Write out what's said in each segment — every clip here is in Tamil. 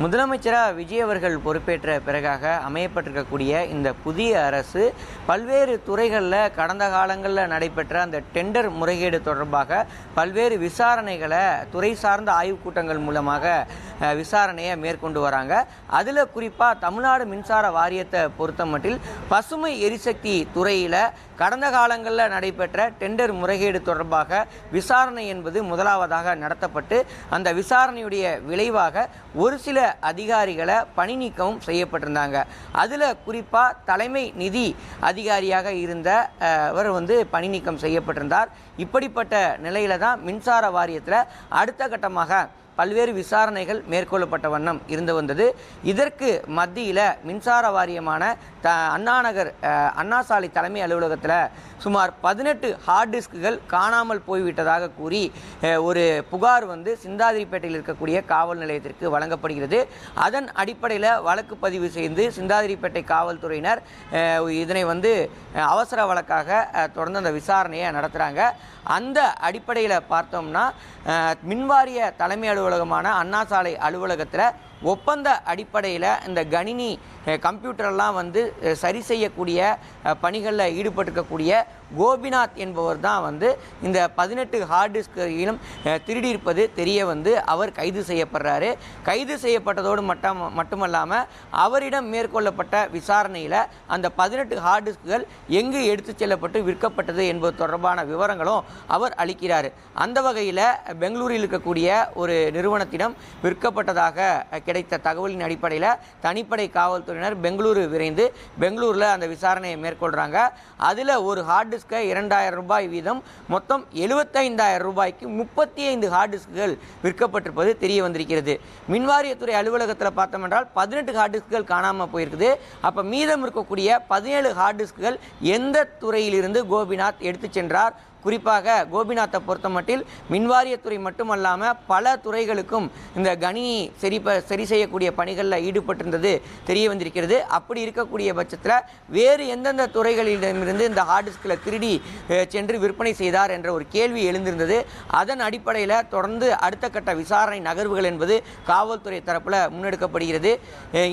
முதலமைச்சராக விஜய் அவர்கள் பொறுப்பேற்ற பிறகாக அமையப்பட்டிருக்கக்கூடிய இந்த புதிய அரசு பல்வேறு துறைகளில் கடந்த காலங்களில் நடைபெற்ற அந்த டெண்டர் முறைகேடு தொடர்பாக பல்வேறு விசாரணைகளை துறை சார்ந்த ஆய்வுக் கூட்டங்கள் மூலமாக விசாரணையை மேற்கொண்டு வராங்க. அதில் குறிப்பாக தமிழ்நாடு மின்சார வாரியத்தை பொறுத்த மட்டில் பசுமை எரிசக்தி துறையில் கடந்த காலங்களில் நடைபெற்ற டெண்டர் முறைகேடு தொடர்பாக விசாரணை என்பது முதலாவதாக நடத்தப்பட்டு அந்த விசாரணையுடைய விளைவாக ஒரு சில அதிகாரிகளை பணி நீக்கமும் செய்யப்பட்டிருந்தாங்க. அதில் குறிப்பாக தலைமை நிதி அதிகாரியாக இருந்த அவர் பணி நீக்கம் செய்யப்பட்டிருந்தார். இப்படிப்பட்ட நிலையில தான் மின்சார வாரியத்தில் அடுத்த கட்டமாக பல்வேறு விசாரணைகள் மேற்கொள்ளப்பட்ட வண்ணம் இருந்து வந்தது. இதற்கு மத்தியில் மின்சார வாரியமான அண்ணாநகர் அண்ணா சாலை தலைமை அலுவலகத்தில் சுமார் 18 ஹார்ட் டிஸ்க்குகள் காணாமல் போய்விட்டதாக கூறி ஒரு புகார் சிந்தாதிரிப்பேட்டையில் இருக்கக்கூடிய காவல் நிலையத்திற்கு வழங்கப்படுகிறது. அதன் அடிப்படையில் வழக்கு பதிவு செய்து சிந்தாதிரிப்பேட்டை காவல்துறையினர் இதனை அவசர வழக்காக தொடர்ந்து அந்த விசாரணையை நடத்துகிறாங்க. அந்த அடிப்படையில் பார்த்தோம்னா மின்வாரிய தலைமை அலுவலகமான அண்ணா சாலை அலுவலகத்தில் ஒப்பந்த அடிப்படையில் இந்த கணினி கம்ப்யூட்டரெல்லாம் சரி செய்யக்கூடிய பணிகளில் ஈடுபட்டிருக்கக்கூடிய கோபிநாத் என்பவர் தான் இந்த 18 ஹார்ட் டிஸ்கையும் திருடியிருப்பது தெரிய அவர் கைது செய்யப்படுறாரு. கைது செய்யப்பட்டதோடு மட்டுமல்லாமல் அவரிடம் மேற்கொள்ளப்பட்ட விசாரணையில் அந்த 18 ஹார்ட் டிஸ்க்குகள் எங்கு எடுத்து செல்லப்பட்டு விற்கப்பட்டது என்பது தொடர்பான விவரங்களும் அவர் அளிக்கிறார். அந்த வகையில் பெங்களூரில் இருக்கக்கூடிய ஒரு நிறுவனத்திடம் விற்கப்பட்டதாக கிடைத்த தகவலின் அடிப்படையில் தனிப்படை காவல்துறையினர் பெங்களூரு விரைந்து பெங்களூரில் அந்த விசாரணையை மேற்கொள்கிறாங்க. அதில் ஒரு ஹார்ட் டிஸ்கை 2000 ரூபாய் வீதம் மொத்தம் 75,000 ரூபாய்க்கு 35 ஹார்ட் டிஸ்க்குகள் விற்கப்பட்டிருப்பது தெரிய வந்திருக்கிறது. மின்வாரியத்துறை அலுவலகத்தில் பார்த்தோம் என்றால் 18 ஹார்ட் டிஸ்க்குகள் காணாமல் போயிருக்குது. அப்போ மீதம் இருக்கக்கூடிய 17 ஹார்ட் டிஸ்க்குகள் எந்த துறையிலிருந்து கோபிநாத் எடுத்து சென்றார்? குறிப்பாக கோபிநாத்தை பொறுத்த மட்டில் மின்வாரியத்துறை மட்டுமல்லாமல் பல துறைகளுக்கும் இந்த கணினி சரி செய்யக்கூடிய பணிகளில் ஈடுபட்டிருந்தது தெரிய வந்திருக்கிறது. அப்படி இருக்கக்கூடிய பட்சத்தில் வேறு எந்தெந்த துறைகளிடமிருந்து இந்த ஹார்ட் டிஸ்கில் திருடி சென்று விற்பனை செய்தார் என்ற ஒரு கேள்வி எழுந்திருந்தது. அதன் அடிப்படையில் தொடர்ந்து அடுத்த கட்ட விசாரணை நகர்வுகள் என்பது காவல்துறை தரப்பில் முன்னெடுக்கப்படுகிறது.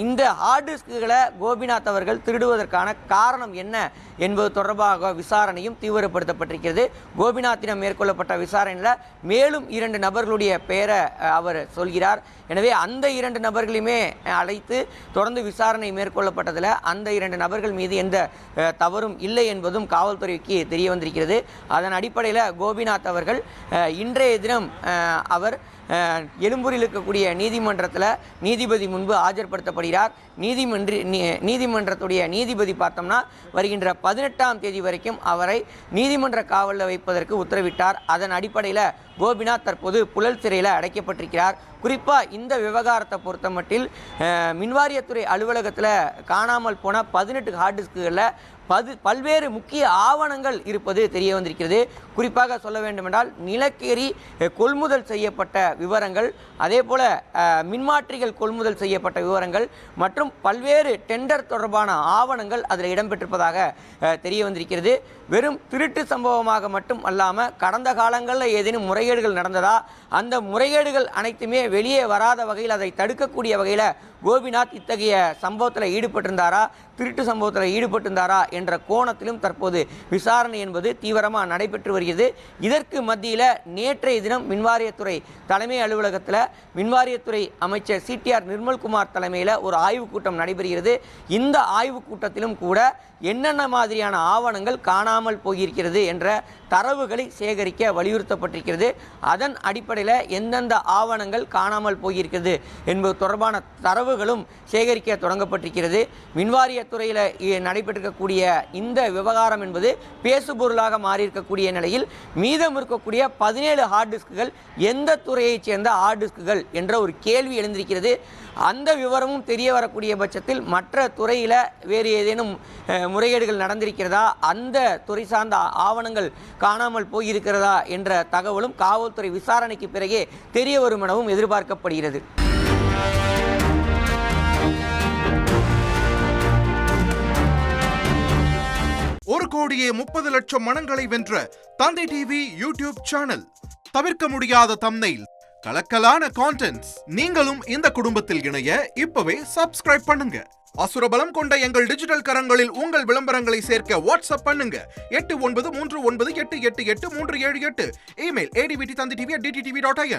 இந்த ஹார்ட் டிஸ்குகளை கோபிநாத் அவர்கள் திருடுவதற்கான காரணம் என்ன என்பது தொடர்பாக விசாரணையும் தீவிரப்படுத்தப்பட்டிருக்கிறது. கோபிநாத்திடம் மேற்கொள்ளப்பட்ட விசாரணையில் மேலும் 2 நபர்களுடைய பெயரை அவர் சொல்கிறார். எனவே அந்த 2 நபர்களையுமே அழைத்து தொடர்ந்து விசாரணை மேற்கொள்ளப்பட்டதில் அந்த 2 நபர்கள் மீது எந்த தவறும் இல்லை என்பதும் காவல்துறைக்கு தெரிய வந்திருக்கிறது. அதன் அடிப்படையில் கோபிநாத் அவர்கள் இன்றைய தினம் அவர் எழும்பூரில் இருக்கக்கூடிய நீதிமன்றத்தில் நீதிபதி முன்பு ஆஜர்படுத்தப்படுகிறார். நீதிமன்றத்துடைய நீதிபதி பார்த்தோம்னா வருகின்ற 18ஆம் தேதி வரைக்கும் அவரை நீதிமன்ற காவலில் வைப்பதற்கு உத்தரவிட்டார். அதன் அடிப்படையில் கோபிநாத் தற்போது புழல் சிறையில் அடைக்கப்பட்டிருக்கிறார். குறிப்பாக இந்த விவகாரத்தை பொறுத்த மட்டில் மின்வாரியத்துறை அலுவலகத்தில் காணாமல் போன 18 ஹார்ட் டிஸ்க்குகளில் பல்வேறு முக்கிய ஆவணங்கள் இருப்பது தெரிய வந்திருக்கிறது. குறிப்பாக சொல்ல வேண்டுமென்றால் நிலக்கரி கொள்முதல் செய்யப்பட்ட விவரங்கள், அதே போல் மின்மாற்றிகள் கொள்முதல் செய்யப்பட்ட விவரங்கள் மற்றும் பல்வேறு டெண்டர் தொடர்பான ஆவணங்கள் அதில் இடம்பெற்றிருப்பதாக தெரிய வந்திருக்கிறது. வெறும் திருட்டு சம்பவமாக மட்டும் அல்லாமல் கடந்த காலங்களில் ஏதேனும் முறைகேடுகள் நடந்ததா, அந்த முறைகேடுகள் அனைத்துமே வெளியே வராத வகையில் அதை தடுக்கக்கூடிய வகையில் கோபிநாத் இத்தகைய சம்பவத்தில் ஈடுபட்டிருந்தாரா, திருட்டு சம்பவத்தில் ஈடுபட்டிருந்தாரா என்ற கோணத்திலும் தற்போது விசாரணை என்பது தீவிரமாக நடைபெற்று வருகிறது. இதற்கு மத்தியில் நேற்றைய தினம் மின்வாரியத்துறை தலைமை அலுவலகத்தில் மின்வாரியத்துறை அமைச்சர் சிடிஆர் நிர்மல்குமார் தலைமையில் ஒரு ஆய்வுக் கூட்டம் நடைபெறுகிறது. இந்த ஆய்வுக் கூட்டத்திலும் கூட என்னென்ன மாதிரியான ஆவணங்கள் காணாமல் போயிருக்கிறது என்ற தரவுகளை சேகரிக்க வலியுறுத்தப்பட்டிருக்கிறது. அதன் அடிப்படையில் எந்தெந்த ஆவணங்கள் காணாமல் போயிருக்கிறது என்பது தொடர்பான தரவுகளும் சேகரிக்க தொடங்கப்பட்டிருக்கிறது. மின்வாரியத்துறையில் நடைபெற்றிருக்கக்கூடிய இந்த விவகாரம் என்பது பேசுபொருளாக மாறியிருக்கக்கூடிய நிலையில் மீதம் இருக்கக்கூடிய 17 ஹார்ட் டிஸ்க்குகள் எந்த துறையைச் சேர்ந்த ஹார்ட் டிஸ்க்குகள் என்ற ஒரு கேள்வி எழுந்திருக்கிறது. அந்த விவரமும் தெரிய வரக்கூடிய பட்சத்தில் மற்ற துறையில் வேறு ஏதேனும் முறைகேடுகள் நடந்திருக்கிறதா, அந்த துறை சார்ந்த ஆவணங்கள் காணாமல் போயிருக்கிறதா என்ற தகவலும் காவல்துறை விசாரணைக்கு பிறகே தெரிய வரும் எனவும் எதிர்பார்க்கப்படுகிறது. ஒரு கோடியே 30 லட்சம் மனங்களை வென்ற தந்தை டிவி யூடியூப் சேனல். தவிர்க்க முடியாத தம்ப்நெயில், கலக்கலான கான்டென்ட்ஸ். நீங்களும் இந்த குடும்பத்தில் இணைய இப்பவே சப்ஸ்கிரைப் பண்ணுங்க. அசுரபலம் கொண்ட எங்கள் டிஜிட்டல் கரங்களில் உங்கள் விளம்பரங்களை சேர்க்க வாட்ஸ்அப் பண்ணுங்க. 8939888838. Email advtv@dttv.in.